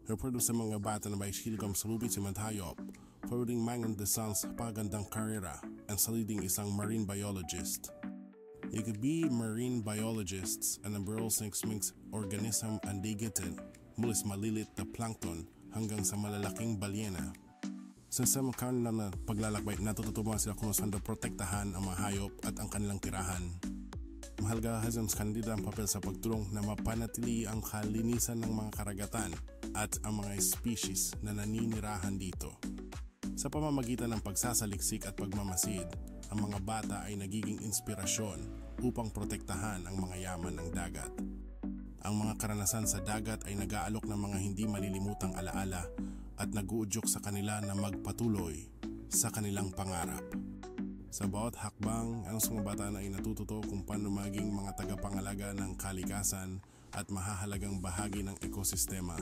reproduce sa mga bata na may hilgam sa lubid si Manthayop, forwarding mangan the son's pagandang karera, and sa leading isang marine biologist. You could be marine biologists and umbrella sinks organism and digitin, mulis malilit na plankton hanggang sa malalaking balyena. Sa samakang na paglalakbay, natututunan sila kung saan protektahan ang mga hayop at ang kanilang tirahan. Mahalaga sa kanila ang papel sa pagtulong na mapanatili ang kalinisan ng mga karagatan at ang mga species na naninirahan dito. Sa pamamagitan ng pagsasaliksik at pagmamasid, ang mga bata ay nagiging inspirasyon upang protektahan ang mga yaman ng dagat. Ang mga karanasan sa dagat ay nag-aalok ng mga hindi malilimutang alaala at nag-uudyok sa kanila na magpatuloy sa kanilang pangarap. Sa bawat hakbang, ang mga bata ay natututo kung paano maging mga tagapangalaga ng kalikasan at mahahalagang bahagi ng ekosistema.